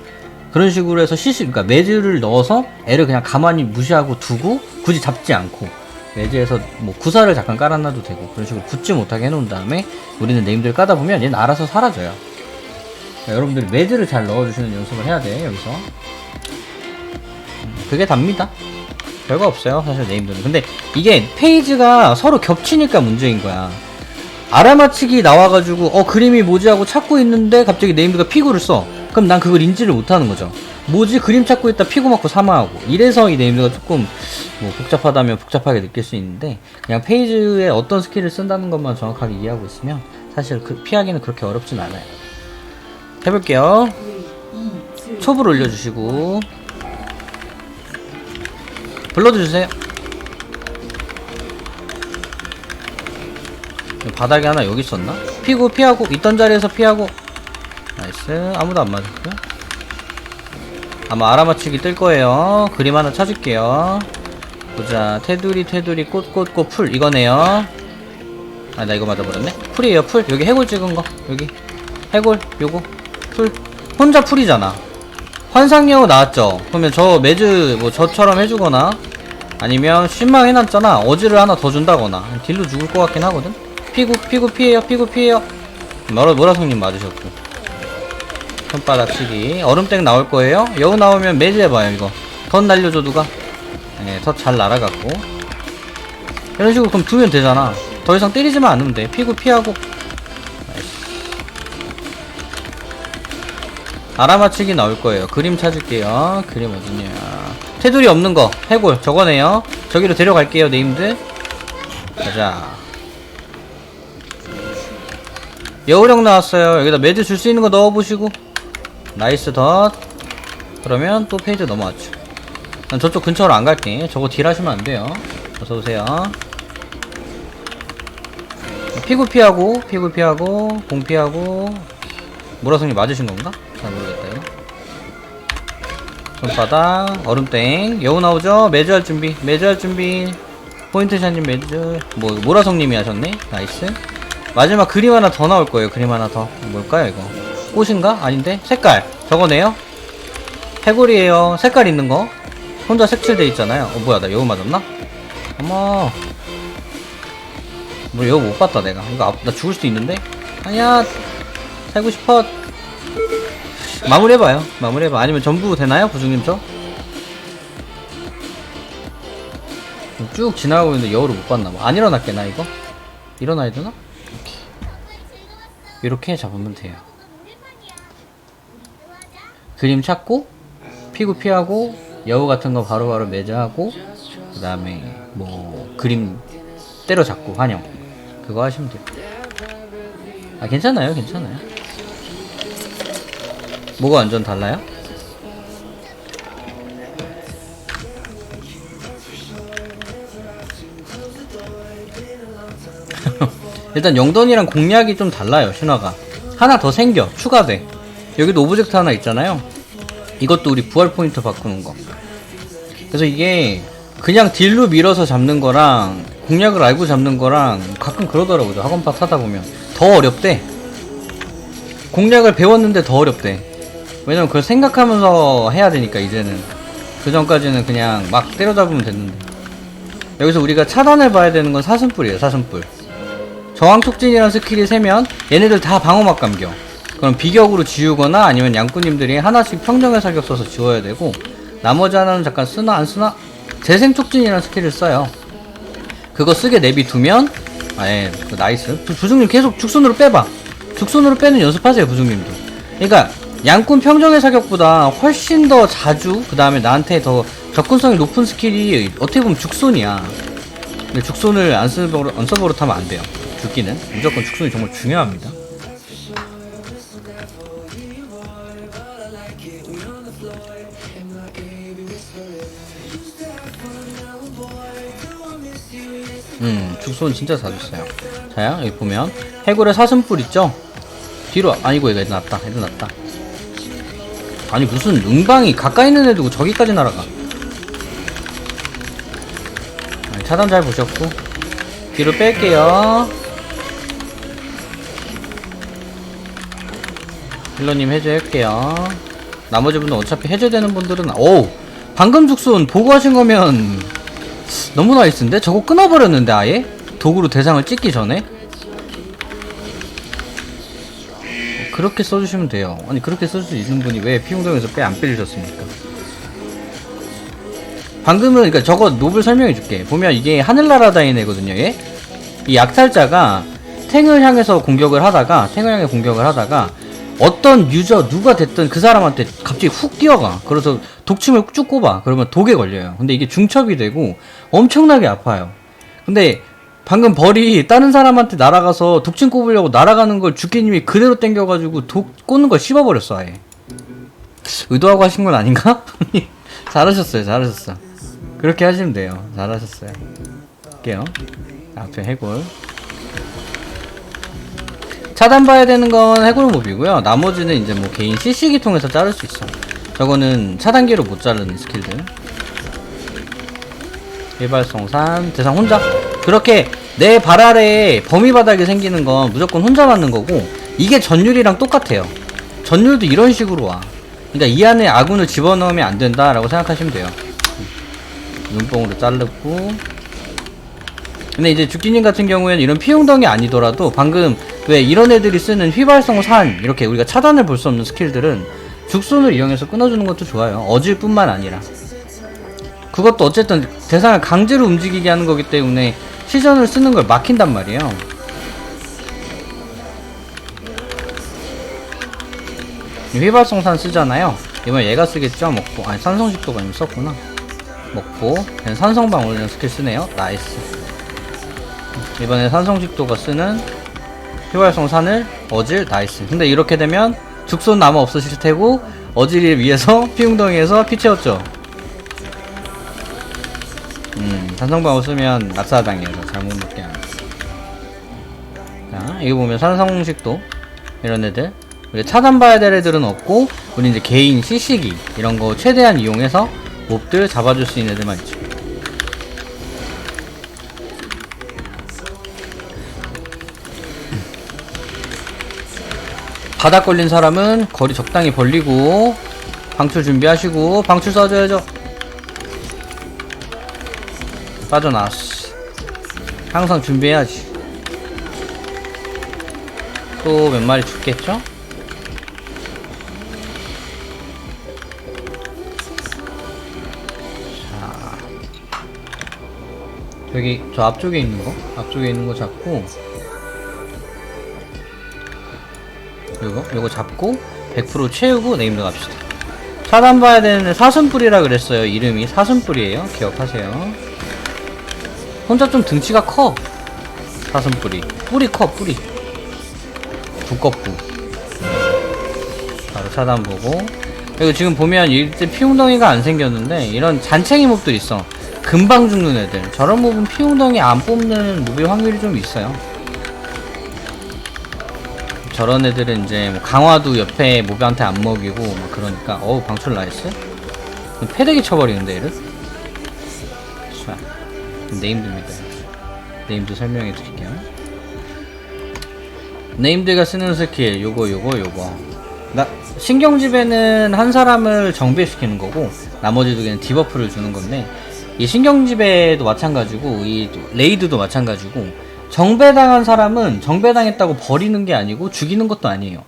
그런 식으로 해서 그러니까 매즈를 넣어서 애를 그냥 가만히 무시하고 두고 굳이 잡지 않고 매즈에서 뭐 구사를 잠깐 깔아놔도 되고 그런 식으로 붙지 못하게 해놓은 다음에 우리는 네임들을 까다 보면 얘는 알아서 사라져요. 그러니까 여러분들이 매즈를 잘 넣어주시는 연습을 해야 돼. 여기서 그게 답니다. 별거 없어요 사실 네임들은. 근데 이게 페이지가 서로 겹치니까 문제인 거야. 알아맞히기 나와가지고 그림이 뭐지 하고 찾고 있는데 갑자기 네임드가 피구를 써. 그럼 난 그걸 인지를 못하는 거죠. 뭐지 그림 찾고 있다 피구 맞고 사망하고. 이래서 이 네임드가 조금 뭐 복잡하다면 복잡하게 느낄 수 있는데, 그냥 페이지에 어떤 스킬을 쓴다는 것만 정확하게 이해하고 있으면 사실 피하기는 그렇게 어렵진 않아요. 해볼게요. 촉을 올려주시고 블러드 주세요. 바닥에 하나 여기 있었나? 피고 피하고 있던 자리에서 피하고. 나이스. 아무도 안 맞았고요. 아마 알아맞히기 뜰 거예요. 그림 하나 찾을게요. 보자. 테두리 꽃 풀 이거네요. 아 나 이거 맞아버렸네. 풀이에요 풀. 여기 해골 찍은 거 여기 해골 요거 풀. 혼자 풀이잖아. 환상여우 나왔죠. 그러면 저 매즈 뭐 저처럼 해주거나 아니면 신망 해놨잖아. 어지를 하나 더 준다거나 딜로 죽을 것 같긴 하거든. 피구 피해요. 모라성님 맞으셨고. 손바닥 치기. 얼음땡 나올 거예요. 여우 나오면 매즈 해봐요. 이거 덧 날려줘 누가. 네, 덧 잘 날아갔고. 이런 식으로 그럼 두면 되잖아. 더 이상 때리지만 않으면 돼. 피구 피하고. 알아맞히기 나올 거예요. 그림 찾을게요. 그림 어디냐. 테두리 없는 거 해골 저거네요. 저기로 데려갈게요 네임드. 가자. 여우령 나왔어요. 여기다 매즈 줄 수 있는 거 넣어보시고. 나이스 덧. 그러면 또 페이지 넘어왔죠. 난 저쪽 근처로 안 갈게. 저거 딜 하시면 안 돼요. 어서오세요. 피구 피하고 공 피하고. 모라성님 맞으신 건가? 잘 모르겠다 이거. 손바닥 얼음땡. 여우 나오죠? 매즈 할 준비. 포인트샷님 매즈. 모라성님이 하셨네. 나이스. 마지막 그림 하나 더 나올 거예요. 그림 하나 더. 뭘까요 이거? 꽃인가? 아닌데? 색깔 저거네요. 해골이에요. 색깔 있는 거. 혼자 색칠돼 있잖아요. 뭐야 나 여우 맞았나? 어머. 뭐 여우 못 봤다 내가. 이거 나 죽을 수도 있는데? 아니야. 살고 싶어. 마무리 해봐요. 아니면 전부 되나요? 부중님 저? 쭉 지나가고 있는데 여우를 못 봤나봐. 안 일어났겠나 이거? 일어나야 되나? 이렇게 잡으면 돼요. 그림 찾고 피구 피하고 여우 같은 거 바로바로 매주하고 그 다음에 뭐 그림 때려잡고 환영 그거 하시면 돼요. 아 괜찮아요. 뭐가 완전 달라요? 일단 영던이랑 공략이 좀 달라요. 신화가 하나 더 생겨 추가돼. 여기도 오브젝트 하나 있잖아요. 이것도 우리 부활 포인트 바꾸는 거. 그래서 이게 그냥 딜로 밀어서 잡는 거랑 공략을 알고 잡는 거랑 가끔 그러더라고요. 학원파 타다 보면 더 어렵대. 공략을 배웠는데 더 어렵대. 왜냐면 그걸 생각하면서 해야 되니까. 이제는 그 전까지는 그냥 막 때려잡으면 됐는데. 여기서 우리가 차단을 봐야 되는 건 사슴뿔이에요. 사슴뿔. 저항촉진이라는 스킬이 세면 얘네들 다 방어막 감겨. 그럼 비격으로 지우거나 아니면 양꾼님들이 하나씩 평정의 사격 써서 지워야 되고, 나머지 하나는 잠깐 쓰나 안 쓰나? 재생촉진이라는 스킬을 써요. 그거 쓰게 내비두면 나이스. 부중님 계속 죽손으로 빼봐. 죽손으로 빼는 연습하세요. 부중님도. 그러니까 양꾼 평정의 사격보다 훨씬 더 자주 그 다음에 나한테 더 접근성이 높은 스킬이 어떻게 보면 죽손이야. 근데 죽손을 언서버릇 하면 안 돼요. 죽기는 무조건 죽손이 정말 중요합니다. 죽손 진짜 자주 써요. 자야 여기 보면 해골의 사슴뿔 있죠? 뒤로 아니고 얘가 애들 났다. 애들 났다. 아니 무슨 응방이 가까이 있는 애 두고 저기까지 날아가. 차단 잘 보셨고 뒤로 뺄게요. 힐러님 해제할게요. 나머지 분들 어차피 해제되는 분들은 오우 방금 죽순 보고 하신 거면 너무 나이스인데? 저거 끊어버렸는데 아예? 도구로 대상을 찍기 전에? 그렇게 써주시면 돼요. 아니 그렇게 쓸 수 있는 분이 왜 피용동에서 안 빼주셨습니까? 방금은 그러니까 저거 노블 설명해줄게. 보면 이게 하늘나라다인 애거든요. 얘? 이 약탈자가 탱을 향해서 공격을 하다가 어떤 유저 누가 됐든 그 사람한테 갑자기 훅 뛰어가. 그래서 독침을 쭉 꼽아. 그러면 독에 걸려요. 근데 이게 중첩이 되고 엄청나게 아파요. 근데 방금 벌이 다른 사람한테 날아가서 독침 꼽으려고 날아가는 걸 주키님이 그대로 땡겨가지고 독 꽂는 걸 씹어버렸어 아예. 의도하고 하신 건 아닌가? 잘하셨어요. 잘하셨어. 그렇게 하시면 돼요. 잘하셨어요. 할게요. 앞에 해골. 차단봐야 되는 건 해골 몹이고요. 나머지는 이제 뭐 개인 CC기 통해서 자를 수 있어. 저거는 차단기로 못 자르는 스킬들. 일발성산 대상 혼자. 그렇게 내 발 아래에 범위 바닥이 생기는 건 무조건 혼자 맞는 거고, 이게 전율이랑 똑같아요. 전율도 이런 식으로 와. 그러니까 이 안에 아군을 집어넣으면 안 된다라고 생각하시면 돼요. 눈뽕으로 자르고. 근데 이제 죽기님 같은 경우에는 이런 피용덩이 아니더라도 방금 왜 이런 애들이 쓰는 휘발성 산, 이렇게 우리가 차단을 볼 수 없는 스킬들은 죽순을 이용해서 끊어주는 것도 좋아요. 어질 뿐만 아니라. 그것도 어쨌든 대상을 강제로 움직이게 하는 거기 때문에 시전을 쓰는 걸 막힌단 말이에요. 휘발성산 쓰잖아요. 이번에 얘가 쓰겠죠? 먹고. 아니 산성식도가 이미 썼구나. 먹고 그냥 산성방 올리는 스킬 쓰네요. 나이스. 이번에 산성식도가 쓰는 휘발성산을 어질. 나이스. 근데 이렇게 되면 죽손 남아 없으실 테고 어질을 위해서 피웅덩이에서 피 채웠죠. 산성방울 쓰면 낙사당해요. 잘못 먹게 하면. 자, 이거 보면 산성식도 이런 애들, 우리 차단봐야 될 애들은 없고, 우리 이제 개인 CC기 이런 거 최대한 이용해서 몹들 잡아줄 수 있는 애들만 있죠. 바닥 걸린 사람은 거리 적당히 벌리고 방출 준비하시고. 방출 써줘야죠. 빠져나왔어. 항상 준비해야지. 또 몇 마리 죽겠죠? 자, 여기 저 앞쪽에 있는 거 잡고, 요거 잡고 100% 채우고 네임드 갑시다. 차단봐야 되는 사슴뿔이라 그랬어요. 이름이 사슴뿔이에요. 기억하세요. 혼자 좀 등치가 커. 사슴뿔이 뿌리 커. 뿌리 두껍고. 바로 차단 보고. 그리고 지금 보면 이때 피웅덩이가 안 생겼는데 이런 잔챙이 몹들 있어. 금방 죽는 애들. 저런 몹은 피웅덩이 안 뽑는 몹의 확률이 좀 있어요. 저런 애들은 이제 뭐 강화도 옆에 몹한테 안 먹이고 막 그러니까. 어우 방출 나이스. 패대기 쳐버리는데 얘를. 자, 네임드입니다. 네임드 설명해 드릴게요. 네임드가 쓰는 스킬 요거. 신경집에는 한 사람을 정배시키는 거고 나머지도 그냥 디버프를 주는 건데, 이 신경집에도 마찬가지고 이 레이드도 마찬가지고, 정배당한 사람은 정배당했다고 버리는 게 아니고 죽이는 것도 아니에요.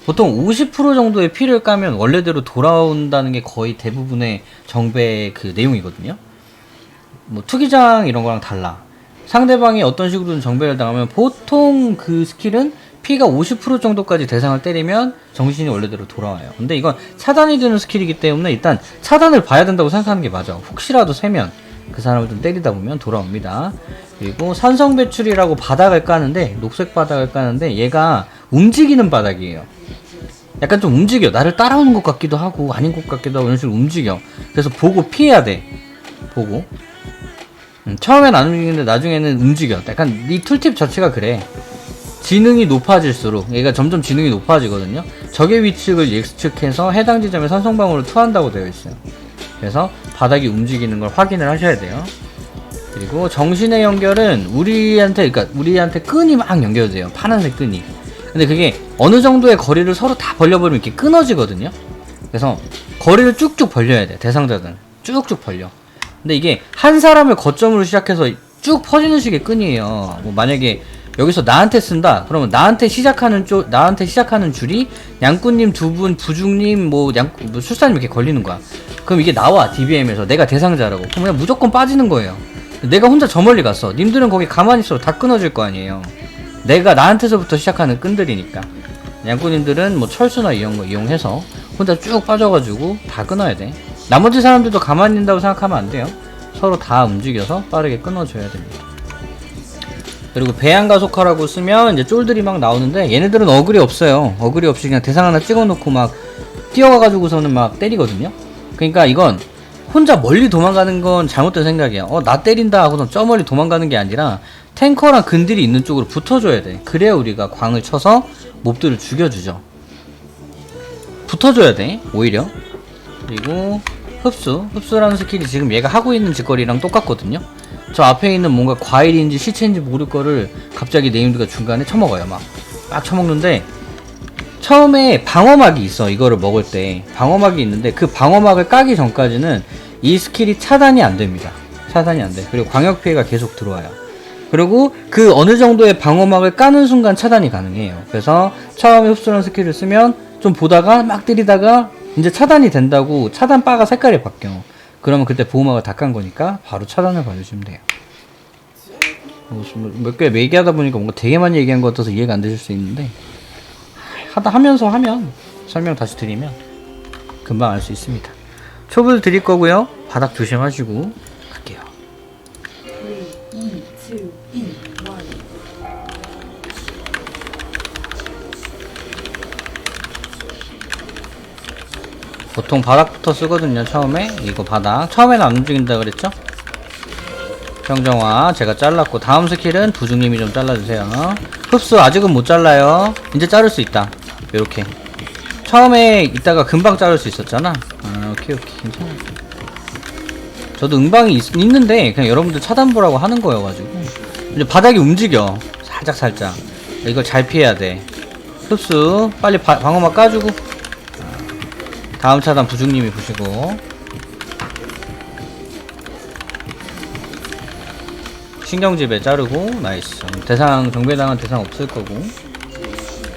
보통 50% 정도의 피를 까면 원래대로 돌아온다는 게 거의 대부분의 정배 그 내용이거든요. 뭐 투기장 이런 거랑 달라. 상대방이 어떤 식으로든 정배를 당하면 보통 그 스킬은 피가 50% 정도까지 대상을 때리면 정신이 원래대로 돌아와요. 근데 이건 차단이 되는 스킬이기 때문에 일단 차단을 봐야 된다고 생각하는 게 맞아. 혹시라도 세면 그 사람을 좀 때리다 보면 돌아옵니다. 그리고 산성 배출이라고 바닥을 까는데, 녹색 바닥을 까는데 얘가 움직이는 바닥이에요. 약간 좀 움직여. 나를 따라오는 것 같기도 하고 아닌 것 같기도 하고 이런 식으로 움직여. 그래서 보고 피해야 돼. 보고. 처음엔 안 움직이는데 나중에는 움직여. 약간 이 툴팁 자체가 그래. 지능이 높아질수록 얘가 점점 지능이 높아지거든요. 적의 위측을 예측해서 해당 지점에 산성방울을 투한다고 되어 있어요. 그래서 바닥이 움직이는 걸 확인을 하셔야 돼요. 그리고 정신의 연결은 우리한테 끈이 막 연결돼요. 파란색 끈이. 근데 그게 어느 정도의 거리를 서로 다 벌려버리면 이렇게 끊어지거든요. 그래서 거리를 쭉쭉 벌려야 돼. 대상자들은 쭉쭉 벌려. 근데 이게 한 사람을 거점으로 시작해서 쭉 퍼지는 식의 끈이에요. 뭐 만약에 여기서 나한테 쓴다 그러면 나한테 시작하는 줄이 양꾼님 두 분, 부중님, 뭐 술사님 이렇게 걸리는 거야. 그럼 이게 나와 DBM에서 내가 대상자라고. 그럼 그냥 무조건 빠지는 거예요. 내가 혼자 저 멀리 갔어. 님들은 거기 가만히 있어도 다 끊어질 거 아니에요. 내가 나한테서부터 시작하는 끈들이니까. 양꾼님들은 뭐 철수나 이런 거 이용해서 혼자 쭉 빠져가지고 다 끊어야 돼. 나머지 사람들도 가만히 있는다고 생각하면 안 돼요. 서로 다 움직여서 빠르게 끊어줘야 됩니다. 그리고 배양가속화라고 쓰면 이제 쫄들이 막 나오는데 얘네들은 어글이 없어요. 어글이 없이 그냥 대상 하나 찍어놓고 막 뛰어가가지고서는 막 때리거든요. 그러니까 이건 혼자 멀리 도망가는 건 잘못된 생각이야. 나 때린다 하고선 저 멀리 도망가는 게 아니라 탱커랑 근딜이 있는 쪽으로 붙어줘야 돼. 그래야 우리가 광을 쳐서 몹들을 죽여주죠. 붙어줘야 돼 오히려. 그리고 흡수라는 스킬이 지금 얘가 하고 있는 짓거리랑 똑같거든요. 저 앞에 있는 뭔가 과일인지 시체인지 모를 거를 갑자기 네임드가 중간에 쳐먹어요. 막 쳐먹는데 처음에 방어막이 있어. 이거를 먹을 때 방어막이 있는데 그 방어막을 까기 전까지는 이 스킬이 차단이 안 됩니다. 차단이 안 돼. 그리고 광역 피해가 계속 들어와요. 그리고 그 어느 정도의 방어막을 까는 순간 차단이 가능해요. 그래서 처음에 흡수라는 스킬을 쓰면 좀 보다가 막 때리다가 이제 차단이 된다고 차단 바가 색깔이 바뀌어. 그러면 그때 보호막을 다 깐 거니까 바로 차단을 봐주시면 돼요. 몇 개 얘기하다 보니까 뭔가 되게 많이 얘기한 것 같아서 이해가 안 되실 수 있는데 하면서 설명 다시 드리면 금방 알 수 있습니다. 촉을 드릴 거고요. 바닥 조심하시고 갈게요. 3, 2, 2, 1. 보통 바닥부터 쓰거든요. 처음에 이거 바닥 처음에는 안 움직인다 그랬죠? 평정화 제가 잘랐고 다음 스킬은 부중님이 좀 잘라주세요. 흡수 아직은 못 잘라요. 이제 자를 수 있다. 요렇게 처음에 있다가 금방 자를 수 있었잖아. 오케이 괜찮아. 저도 응방이 있는데 그냥 여러분들 차단 보라고 하는 거여가지고. 이제 바닥이 움직여 살짝 이걸 잘 피해야 돼. 흡수 빨리 방어막 까주고 다음 차단 부중님이 보시고 신경지배 자르고 나이스. 대상 정배당은 대상 없을 거고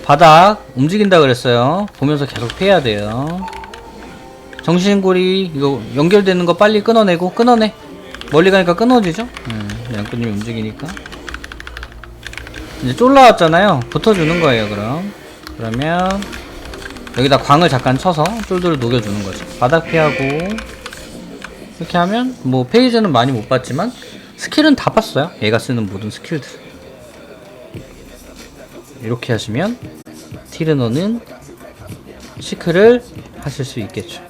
바닥 움직인다 그랬어요. 보면서 계속 피해야 돼요. 정신고리 이거 연결되는 거 빨리 끊어내고 끊어내. 멀리 가니까 끊어지죠? 양꾼님이 움직이니까 이제 쫄라왔잖아요. 붙어주는 거예요. 그러면 여기다 광을 잠깐 쳐서 쫄들을 녹여주는 거죠. 바닥 피하고 이렇게 하면 뭐 페이지는 많이 못 봤지만 스킬은 다 봤어요. 얘가 쓰는 모든 스킬들. 이렇게 하시면 티르노는 시크를 하실 수 있겠죠.